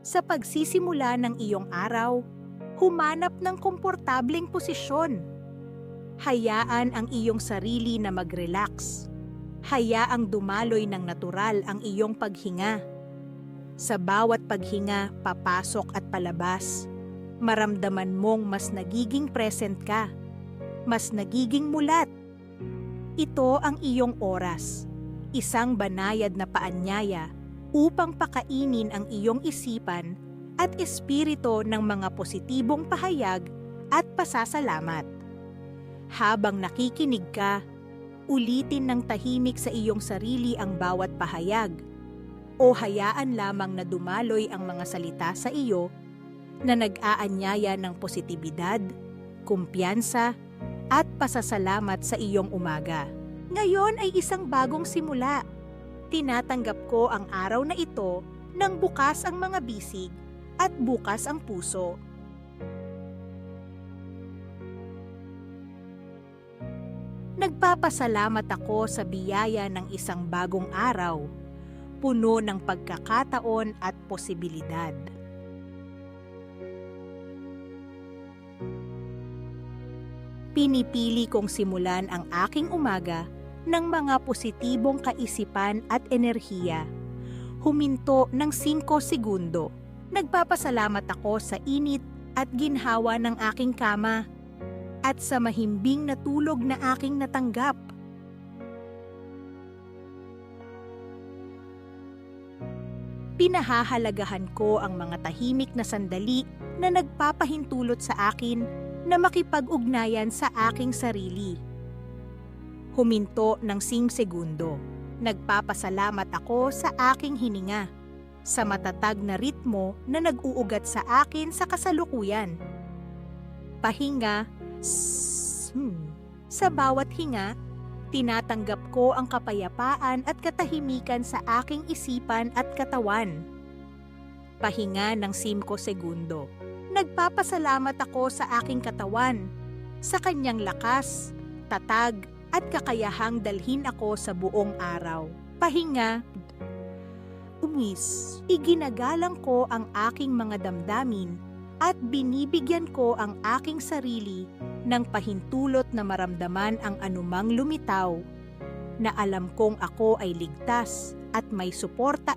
Sa pagsisimula ng iyong araw, humanap ng komportableng posisyon. Hayaan ang iyong sarili na mag-relax. Hayaang dumaloy ng natural ang iyong paghinga. Sa bawat paghinga, papasok at palabas, maramdaman mong mas nagiging present ka, mas nagiging mulat. Ito ang iyong oras, isang banayad na paanyaya upang pakainin ang iyong isipan at espiritu ng mga positibong pahayag at pasasalamat. Habang nakikinig ka, ulitin ng tahimik sa iyong sarili ang bawat pahayag o hayaan lamang na dumaloy ang mga salita sa iyo na nag-aanyaya ng positibidad, kumpiyansa, at pasasalamat sa iyong umaga. Ngayon ay isang bagong simula. Tinatanggap ko ang araw na ito nang bukas ang mga bisig at bukas ang puso. Nagpapasalamat ako sa biyaya ng isang bagong araw, puno ng pagkakataon at posibilidad. Pinipili kong simulan ang aking umaga ng mga positibong kaisipan at enerhiya. Huminto ng 5 segundo. Nagpapasalamat ako sa init at ginhawa ng aking kama at sa mahimbing na tulog na aking natanggap. Pinahahalagahan ko ang mga tahimik na sandali na nagpapahintulot sa akin na makipag-ugnayan sa aking sarili. Huminto ng 5 segundo. Nagpapasalamat ako sa aking hininga, sa matatag na ritmo na nag-uugat sa akin sa kasalukuyan. Pahinga. Sa bawat hinga, tinatanggap ko ang kapayapaan at katahimikan sa aking isipan at katawan. Pahinga ng 5 segundo. Nagpapasalamat ako sa aking katawan, sa kanyang lakas, tatag, at kakayahang dalhin ako sa buong araw. Pahinga. Iginagalang ko ang aking mga damdamin at binibigyan ko ang aking sarili ng pahintulot na maramdaman ang anumang lumitaw, na alam kong ako ay ligtas at may suporta.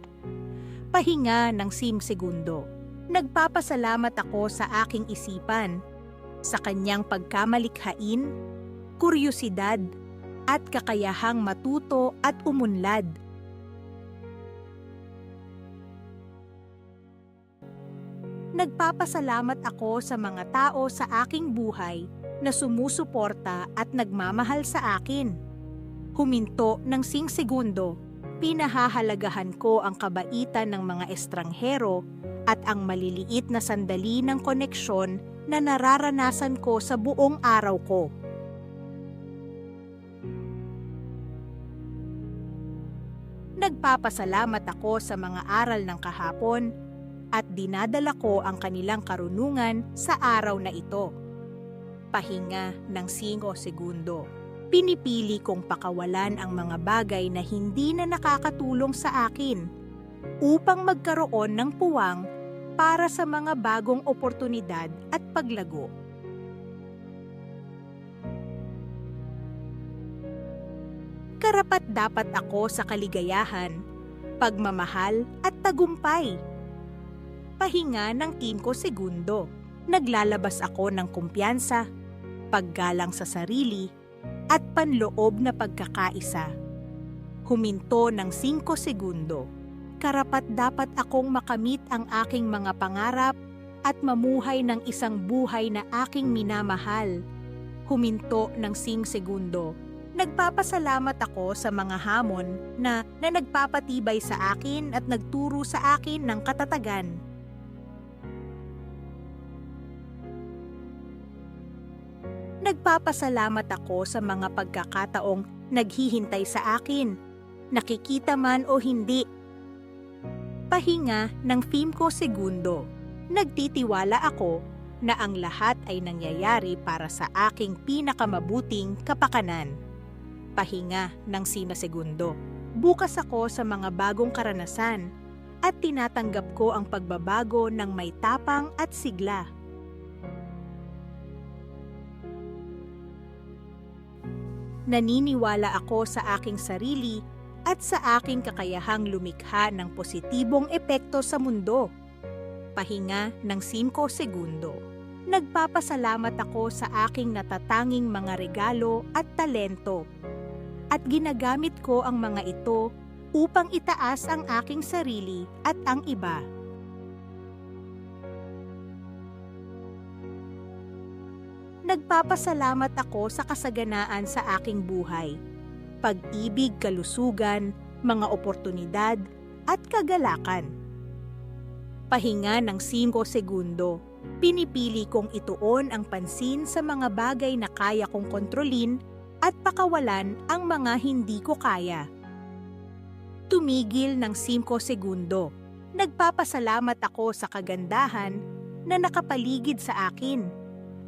Pahinga ng 5 segundo. Nagpapasalamat ako sa aking isipan, sa kanyang pagkamalikhain, kuryosidad, at kakayahang matuto at umunlad. Nagpapasalamat ako sa mga tao sa aking buhay na sumusuporta at nagmamahal sa akin. Huminto ng 5 segundo. Pinahahalagahan ko ang kabaitan ng mga estranghero at ang maliliit na sandali ng koneksyon na nararanasan ko sa buong araw ko. Nagpapasalamat ako sa mga aral ng kahapon at dinadala ko ang kanilang karunungan sa araw na ito. Pahinga ng 5 segundo. Pinipili kong pakawalan ang mga bagay na hindi na nakakatulong sa akin upang magkaroon ng puwang para sa mga bagong oportunidad at paglago. Karapat-dapat ako sa kaligayahan, pagmamahal at tagumpay. Pahinga ng 5 segundo. Naglalabas ako ng kumpiyansa, paggalang sa sarili, at panloob na pagkakaisa. Huminto ng 5 segundo. Karapat-dapat akong makamit ang aking mga pangarap at mamuhay ng isang buhay na aking minamahal. Huminto ng 5 segundo. Nagpapasalamat ako sa mga hamon na nagpapatibay sa akin at nagturo sa akin ng katatagan. Nagpapasalamat ako sa mga pagkakataong naghihintay sa akin, nakikita man o hindi. Pahinga ng 5 segundo. Nagtitiwala ako na ang lahat ay nangyayari para sa aking pinakamabuting kapakanan. Pahinga ng 5 segundo. Bukas ako sa mga bagong karanasan at tinatanggap ko ang pagbabago ng may tapang at sigla. Naniniwala ako sa aking sarili at sa aking kakayahang lumikha ng positibong epekto sa mundo. Pahinga ng 5 segundo. Nagpapasalamat ako sa aking natatanging mga regalo at talento. At ginagamit ko ang mga ito upang itaas ang aking sarili at ang iba. Nagpapasalamat ako sa kasaganaan sa aking buhay. Pag-ibig, kalusugan, mga oportunidad, at kagalakan. Pahinga ng 5 segundo. Pinipili kong ituon ang pansin sa mga bagay na kaya kong kontrolin at pakawalan ang mga hindi ko kaya. Tumigil ng 5 segundo. Nagpapasalamat ako sa kagandahan na nakapaligid sa akin.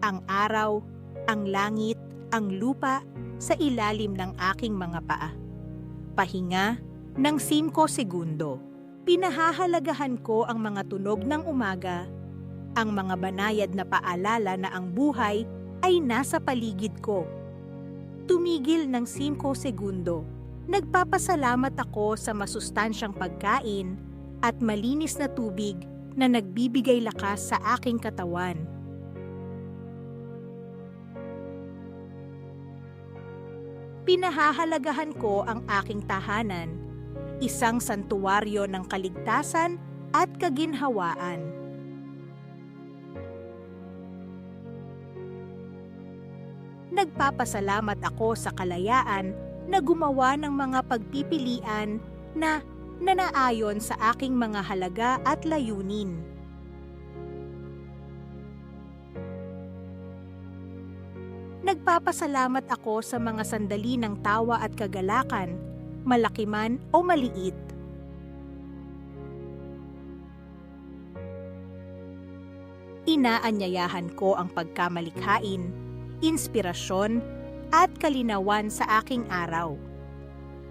Ang araw, ang langit, ang lupa sa ilalim ng aking mga paa. Pahinga ng 5 segundo. Pinahahalagahan ko ang mga tunog ng umaga, ang mga banayad na paalala na ang buhay ay nasa paligid ko. Tumigil ng 5 segundo. Nagpapasalamat ako sa masustansyang pagkain at malinis na tubig na nagbibigay lakas sa aking katawan. Pinahahalagahan ko ang aking tahanan, isang santuwaryo ng kaligtasan at kaginhawaan. Nagpapasalamat ako sa kalayaan na gumawa ng mga pagpipilian na nanaayon sa aking mga halaga at layunin. Nagpapasalamat ako sa mga sandali ng tawa at kagalakan, malaki man o maliit. Inaanyayahan ko ang pagkamalikhain, inspirasyon at kalinawan sa aking araw.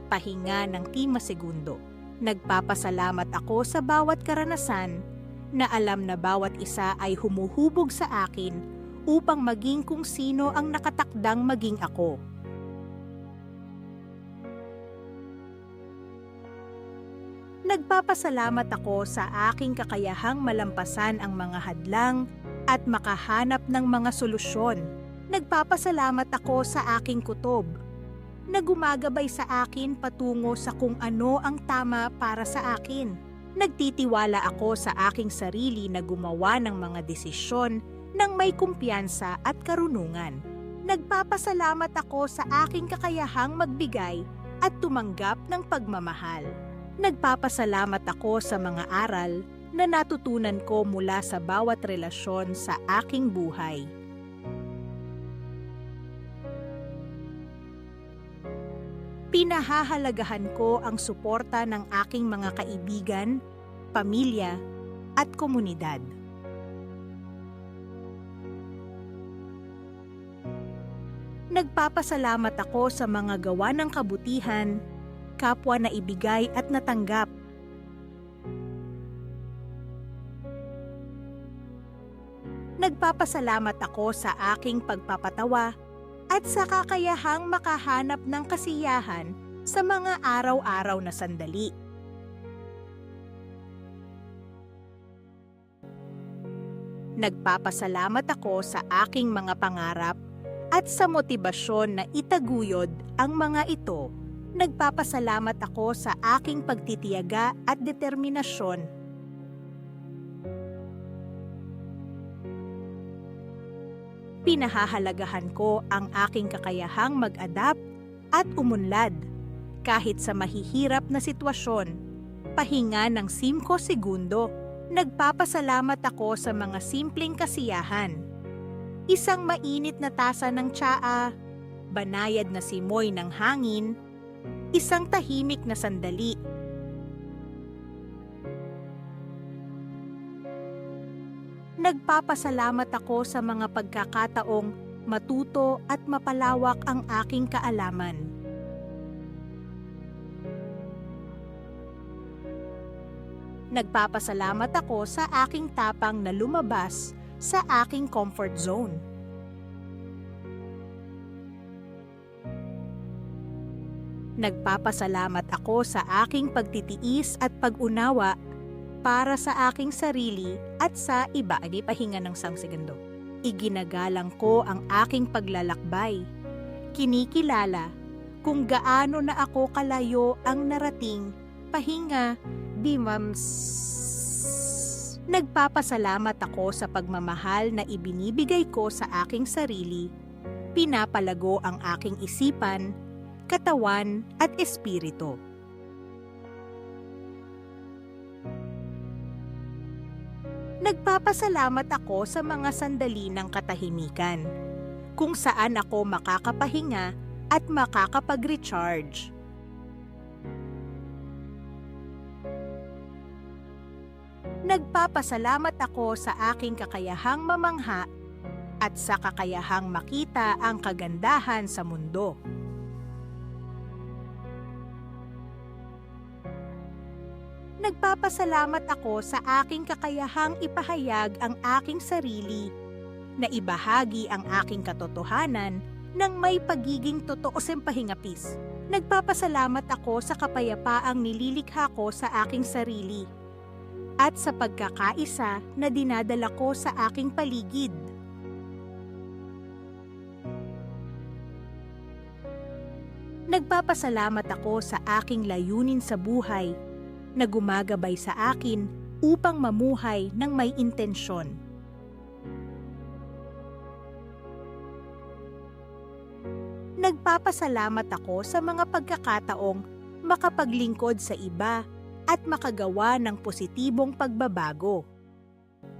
Pahinga ng 5 segundo. Nagpapasalamat ako sa bawat karanasan na alam na bawat isa ay humuhubog sa akin upang maging kung sino ang nakatakdang maging ako. Nagpapasalamat ako sa aking kakayahang malampasan ang mga hadlang at makahanap ng mga solusyon. Nagpapasalamat ako sa aking kutob na gumagabay sa akin patungo sa kung ano ang tama para sa akin. Nagtitiwala ako sa aking sarili na gumawa ng mga desisyon ng may kumpiyansa at karunungan. Nagpapasalamat ako sa aking kakayahang magbigay at tumanggap ng pagmamahal. Nagpapasalamat ako sa mga aral na natutunan ko mula sa bawat relasyon sa aking buhay. Pinahahalagahan ko ang suporta ng aking mga kaibigan, pamilya, at komunidad. Nagpapasalamat ako sa mga gawa ng kabutihan, kapwa na ibigay at natanggap. Nagpapasalamat ako sa aking pagpapatawa at sa kakayahang makahanap ng kasiyahan sa mga araw-araw na sandali. Nagpapasalamat ako sa aking mga pangarap at sa motibasyon na itaguyod ang mga ito. Nagpapasalamat ako sa aking pagtitiyaga at determinasyon. Pinahahalagahan ko ang aking kakayahang mag-adapt at umunlad kahit sa mahihirap na sitwasyon. Pahinga ng 5 segundo. Nagpapasalamat ako sa mga simpleng kasiyahan. Isang mainit na tasa ng tsaa, banayad na simoy ng hangin, isang tahimik na sandali. Nagpapasalamat ako sa mga pagkakataong matuto at mapalawak ang aking kaalaman. Nagpapasalamat ako sa aking tapang na lumabas sa aking comfort zone. Nagpapasalamat ako sa aking pagtitiis at pag-unawa para sa aking sarili at sa iba. Ay, pahinga ng isang segundo. Iginagalang ko ang aking paglalakbay. Kinikilala kung gaano na ako kalayo ang narating. Pahinga, bimams. Nagpapasalamat ako sa pagmamahal na ibinibigay ko sa aking sarili. Pinapalago ang aking isipan, katawan at espiritu. Nagpapasalamat ako sa mga sandali ng katahimikan, kung saan ako makakapahinga at makakapag-recharge. Nagpapasalamat ako sa aking kakayahang mamangha at sa kakayahang makita ang kagandahan sa mundo. Nagpapasalamat ako sa aking kakayahang ipahayag ang aking sarili, na ibahagi ang aking katotohanan ng may pagiging totoo sa pahingapis. Nagpapasalamat ako sa kapayapaang nililikha ko sa aking sarili at sa pagkakaisa na dinadala ko sa aking paligid. Nagpapasalamat ako sa aking layunin sa buhay na gumagabay sa akin upang mamuhay ng may intensyon. Nagpapasalamat ako sa mga pagkakataong makapaglingkod sa iba at makagawa ng positibong pagbabago.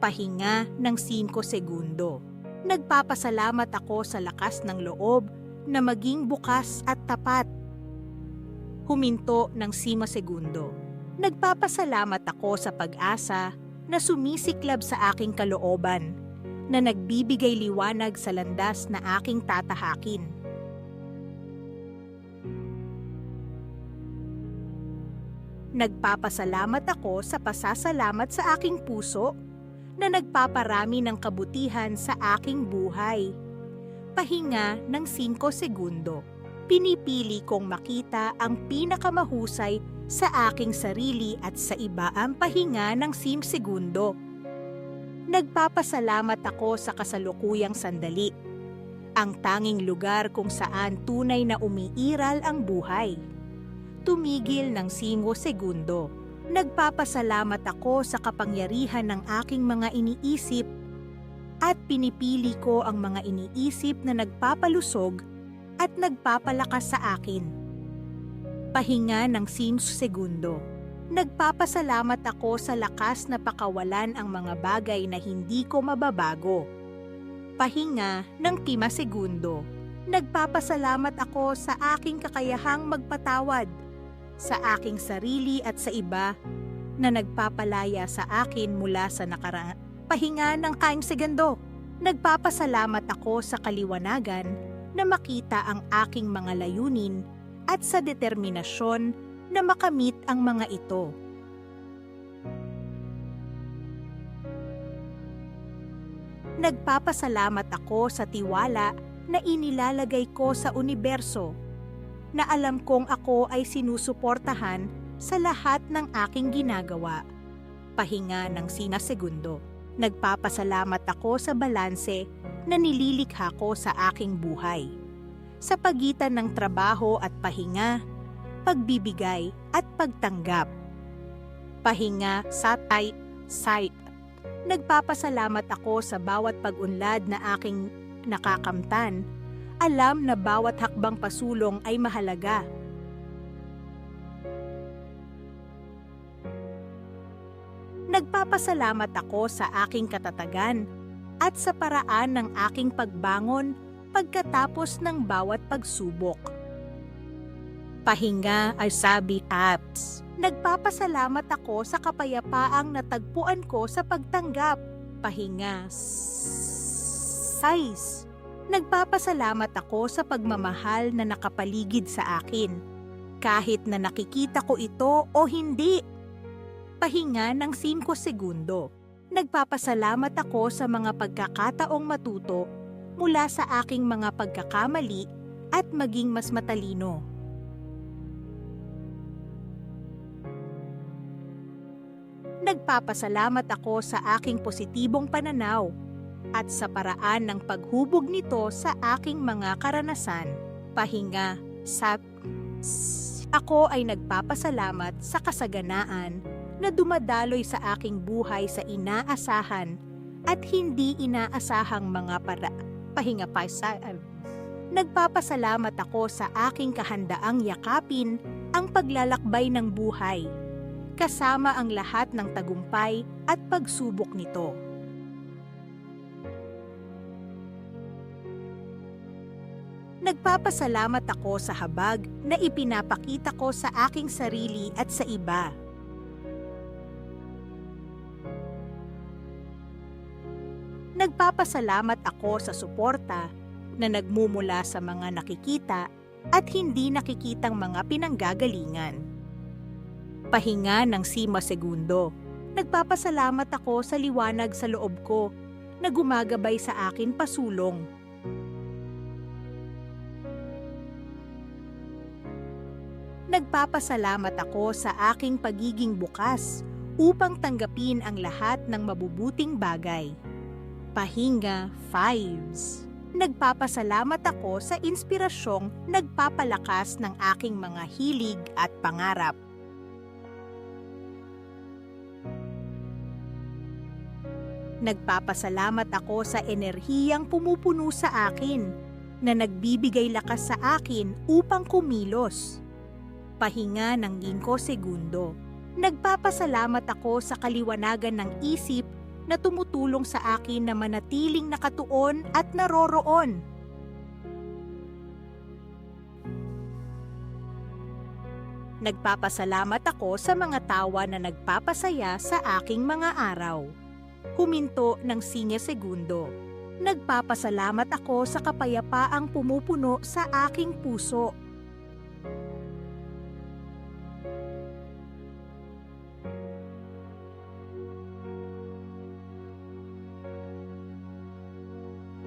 Pahinga ng 5 segundo. Nagpapasalamat ako sa lakas ng loob na maging bukas at tapat. Huminto ng 5 segundo. Nagpapasalamat ako sa pag-asa na sumisiklab sa aking kalooban, na nagbibigay liwanag sa landas na aking tatahakin. Nagpapasalamat ako sa pasasalamat sa aking puso na nagpaparami ng kabutihan sa aking buhay. Pahinga ng 5 segundo. Pinipili kong makita ang pinakamahusay sa aking sarili at sa iba. Ang pahinga ng 5 segundo. Nagpapasalamat ako sa kasalukuyang sandali, ang tanging lugar kung saan tunay na umiiral ang buhay. Tumigil ng 5 segundo. Nagpapasalamat ako sa kapangyarihan ng aking mga iniisip at pinipili ko ang mga iniisip na nagpapalusog at nagpapalakas sa akin. Pahinga ng 5 segundo. Nagpapasalamat ako sa lakas na pakawalan ang mga bagay na hindi ko mababago. Pahinga ng 5 segundo. Nagpapasalamat ako sa aking kakayahang magpatawad sa aking sarili at sa iba na nagpapalaya sa akin mula sa nakaraan. Pahinga ng 5 segundo. Nagpapasalamat ako sa kaliwanagan na makita ang aking mga layunin at sa determinasyon na makamit ang mga ito. Nagpapasalamat ako sa tiwala na inilalagay ko sa universo, na alam kong ako ay sinusuportahan sa lahat ng aking ginagawa. Pahinga ng 5 segundo. Nagpapasalamat ako sa balanse na nililikha ko sa aking buhay. Sa pagitan ng trabaho at pahinga, pagbibigay at pagtanggap. Pahinga sa sight. Nagpapasalamat ako sa bawat pag-unlad na aking nakakamtan. Alam na bawat hakbang pasulong ay mahalaga. Nagpapasalamat ako sa aking katatagan at sa paraan ng aking pagbangon pagkatapos ng bawat pagsubok. Pahinga ay sabi apps. Nagpapasalamat ako sa kapayapaang natagpuan ko sa pagtanggap. Pahinga size. Nagpapasalamat ako sa pagmamahal na nakapaligid sa akin, kahit na nakikita ko ito o hindi. Pahinga ng 5 segundo. Nagpapasalamat ako sa mga pagkakataong matuto mula sa aking mga pagkakamali at maging mas matalino. Nagpapasalamat ako sa aking positibong pananaw at sa paraan ng paghubog nito sa aking mga karanasan. Pahinga sa Ako ay nagpapasalamat sa kasaganaan na dumadaloy sa aking buhay sa inaasahan at hindi inaasahang mga pahinga pa sa Nagpapasalamat ako sa aking kahandaang yakapin ang paglalakbay ng buhay, kasama ang lahat ng tagumpay at pagsubok nito. Nagpapasalamat ako sa habag na ipinapakita ko sa aking sarili at sa iba. Nagpapasalamat ako sa suporta na nagmumula sa mga nakikita at hindi nakikitang mga pinanggagalingan. Pahinga ng 5 segundo. Nagpapasalamat ako sa liwanag sa loob ko na gumagabay sa akin pasulong. Nagpapasalamat ako sa aking pagiging bukas upang tanggapin ang lahat ng mabubuting bagay. Pahinga 5. Nagpapasalamat ako sa inspirasyong nagpapalakas ng aking mga hilig at pangarap. Nagpapasalamat ako sa enerhiyang pumupuno sa akin na nagbibigay lakas sa akin upang kumilos. Pahinga ng 5 segundo. Nagpapasalamat ako sa kaliwanagan ng isip na tumutulong sa akin na manatiling nakatuon at naroroon. Nagpapasalamat ako sa mga tawa na nagpapasaya sa aking mga araw. Huminto ng 5 segundo. Nagpapasalamat ako sa kapayapaang pumupuno sa aking puso.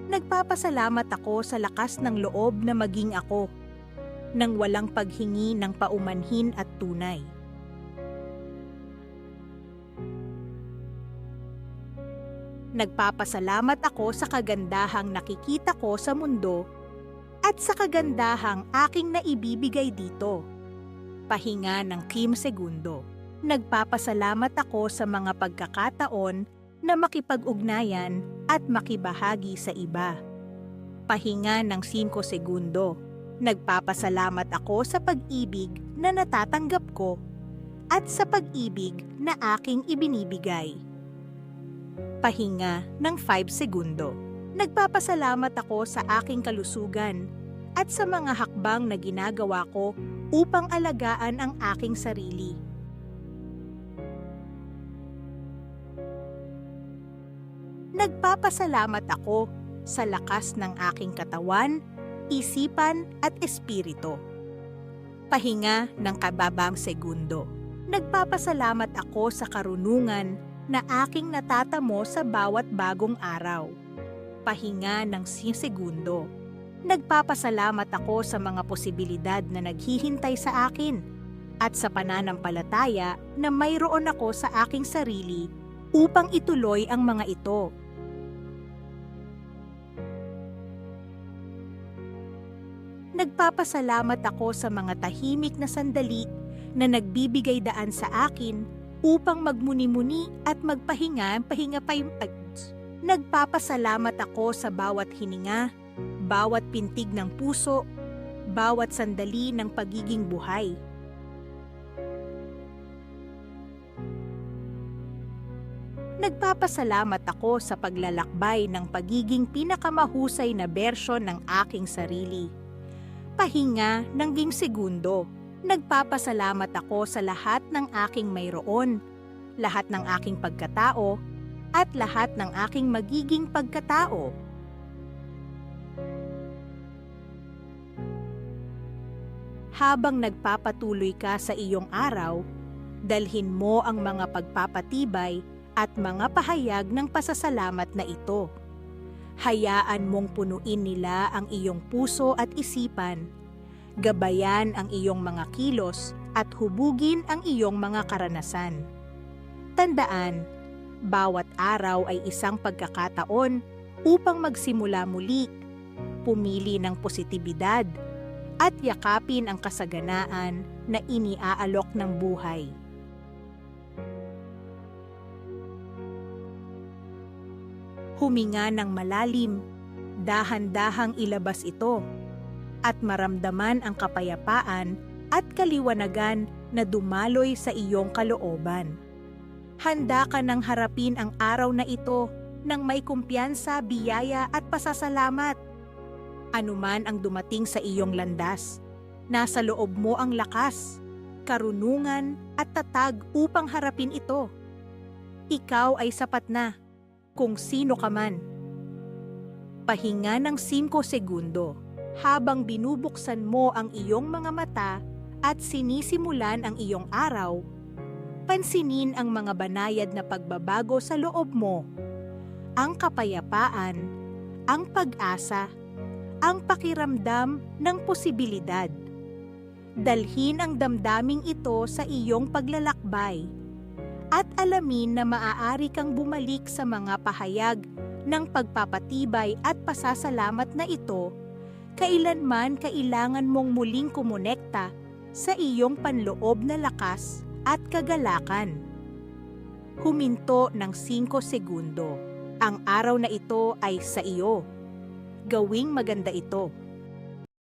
Nagpapasalamat ako sa lakas ng loob na maging ako, nang walang paghingi ng paumanhin at tunay. Nagpapasalamat ako sa kagandahang nakikita ko sa mundo at sa kagandahang aking naibibigay dito. Pahinga ng 5 segundo. Nagpapasalamat ako sa mga pagkakataon na makipag-ugnayan at makibahagi sa iba. Pahinga ng 5 segundo. Nagpapasalamat ako sa pag-ibig na natatanggap ko at sa pag-ibig na aking ibinibigay. Pahinga ng 5 segundo. Nagpapasalamat ako sa aking kalusugan at sa mga hakbang na ginagawa ko upang alagaan ang aking sarili. Nagpapasalamat ako sa lakas ng aking katawan, isipan at espiritu. Pahinga ng kababang segundo. Nagpapasalamat ako sa karunungan na aking natatamo sa bawat bagong araw. Pahinga ng 5 segundo. Nagpapasalamat ako sa mga posibilidad na naghihintay sa akin at sa pananampalataya na mayroon ako sa aking sarili upang ituloy ang mga ito. Nagpapasalamat ako sa mga tahimik na sandali na nagbibigay daan sa akin upang magmuni-muni at magpahinga. Nagpapasalamat ako sa bawat hininga, bawat pintig ng puso, bawat sandali ng pagiging buhay. Nagpapasalamat ako sa paglalakbay ng pagiging pinakamahusay na bersyon ng aking sarili. Pahinga ng 10 segundo. Nagpapasalamat ako sa lahat ng aking mayroon, lahat ng aking pagkatao, at lahat ng aking magiging pagkatao. Habang nagpapatuloy ka sa iyong araw, Dalhin mo ang mga pagpapatibay at mga pahayag ng pasasalamat na ito. Hayaan mong punuin nila ang iyong puso at isipan, gabayan ang iyong mga kilos at hubugin ang iyong mga karanasan. Tandaan, bawat araw ay isang pagkakataon upang magsimula muli, pumili ng positibidad, at yakapin ang kasaganaan na iniaalok ng buhay. Huminga ng malalim, dahan-dahang ilabas ito, at maramdaman ang kapayapaan at kaliwanagan na dumaloy sa iyong kalooban. Handa ka nang harapin ang araw na ito ng may kumpiyansa, biyaya at pasasalamat. Anuman ang dumating sa iyong landas, nasa loob mo ang lakas, karunungan at tatag upang harapin ito. Ikaw ay sapat na, kung sino ka man. Pahinga ng 5 segundo habang binubuksan mo ang iyong mga mata at sinisimulan ang iyong araw. Pansinin ang mga banayad na pagbabago sa loob mo, ang kapayapaan, ang pag-asa, ang pakiramdam ng posibilidad. Dalhin ang damdaming ito sa iyong paglalakbay at alamin na maaari kang bumalik sa mga pahayag ng pagpapatibay at pasasalamat na ito kailanman kailangan mong muling kumonekta sa iyong panloob na lakas at kagalakan. Huminto ng 5 segundo. Ang araw na ito ay sa iyo. Gawing maganda ito.